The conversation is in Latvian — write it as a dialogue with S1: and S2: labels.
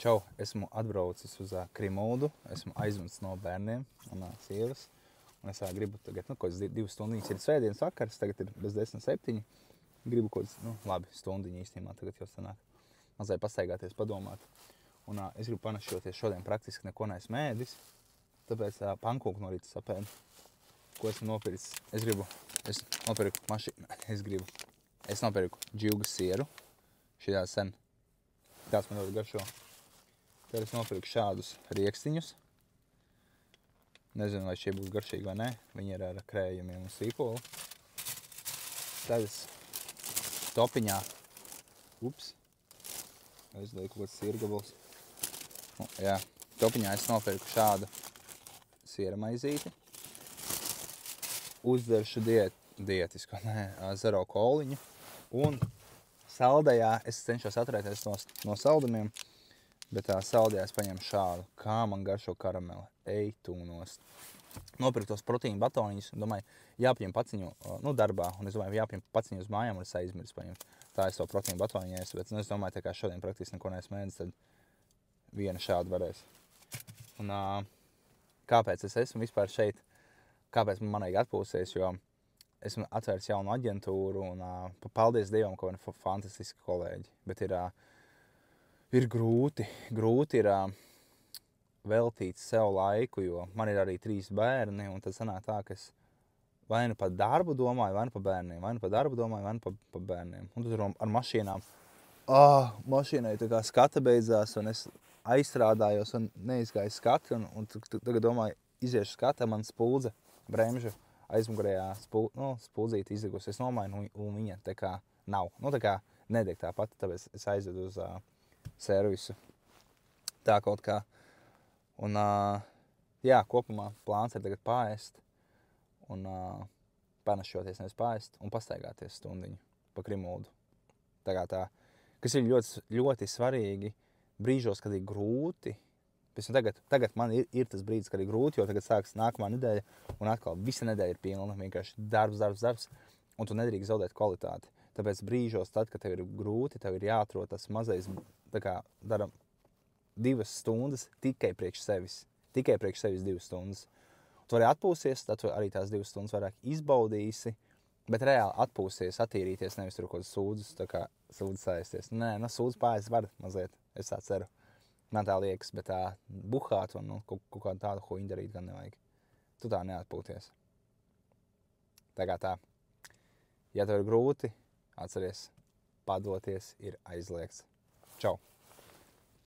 S1: Čau, esmu atbraucis uz Krimuldu, esmu aizmuts no bērniem un sievas. Un es gribu tagad, kaut kāds 2 stundiņas ir svētdienas vakars, tagad ir bez 10:07. Gribu kaut kāds, labi, stundiņu īstenībā tagad jau sanāk. Mazliet pastaigāties, padomāt. Un es gribu panašķoties šodien praktiski neko neesmu ēdis, tāpēc pankūku no rīta sapēdu. Ko esmu nopircis? Es nopirku džilgas sieru. Šitā sen. Tāds man ļoti garšo. Tad es nopirku šādus riekstiņus. Nezinu, vai šie būs garšīgi vai ne. Viņi ir ar krējumiem un sīpolu. Tad es topiņā, es lieku kaut kāds sirgabals. Jā, topiņā es nopirku šādu siera maizīti. Uzdaršu diētisku, zero koliņu. Un saldējā es cenšos atturēties no saldumiem, bet saldējā es paņemu šādu. Kā man garšo karameli. Ej tu nost. Nopirku tos proteīnu batoniņus. Domāju, jāpaņem paciņu darbā. Un es domāju, jāpaņem paciņu uz mājām, un es aizmirsu paņemt. Tā es to proteīnu batoniņu ēsu. Bet es domāju, tā kā šodien praktiski neko neesmu ēdis, tad viena šāda varēs. Un kāpēc es esmu vispār šeit? Kāpēc man manīgi atpūsties? Jo esmu atvērs jaunu aģentūru un paldies Dievam, ka man ir fantastiski kolēģi. Bet ir grūti ir veltīt sev laiku, jo man ir arī 3 bērni, un tad sanāk tā, ka es vai nu par darbu domāju, vai nu par bērniem, vai nu par darbu domāju, vai nu par bērniem. Un tad ar mašīnām, mašīnai tā kā skata beidzās, un es aizstrādājos un neizgāju skati, un tagad domāju, iziešu skata, man spuldze, bremžu, aizmugurējā spuldzīte izdegusi. Es nomainu, un viņa tā kā nav. Tā kā nedeg tāpat, tāpēc es aizvedu uz servisu. Tā kaut kā. Un, kopumā plāns ir tagad paēst un panašķoties, nevis paēst, un pastaigāties stundiņu pa Krimuldu. Kas ir ļoti, ļoti svarīgi brīžos, kad ir grūti. Tagad man ir tas brīdis, kad ir grūti, jo tagad sāks nākamā nedēļa, un atkal visa nedēļa ir pilna, vienkārši darbs, un tu nedrīkst zaudēt kvalitāti. Tāpēc brīžos, tad, kad tev ir grūti, tev ir jāatrod tas mazais, daram 2 stundas tikai priekš sevis. Tikai priekš sevis 2 stundas. Tu vari atpūsties, tad tu arī tās 2 stundas vairāk izbaudīsi, bet reāli atpūsties, attīrīties, nevis tur kaut kādas sūdzes saisties. Nē, sūdzes pārēs var mazliet, es tā ceru. Man tā liekas, bet buhāt un kaut kādu tādu huņu darīt gan nevajag. Tu tā neatpūties. Tā. Ja tev ir grūti, atceries, padoties ir aizliegts. Čau!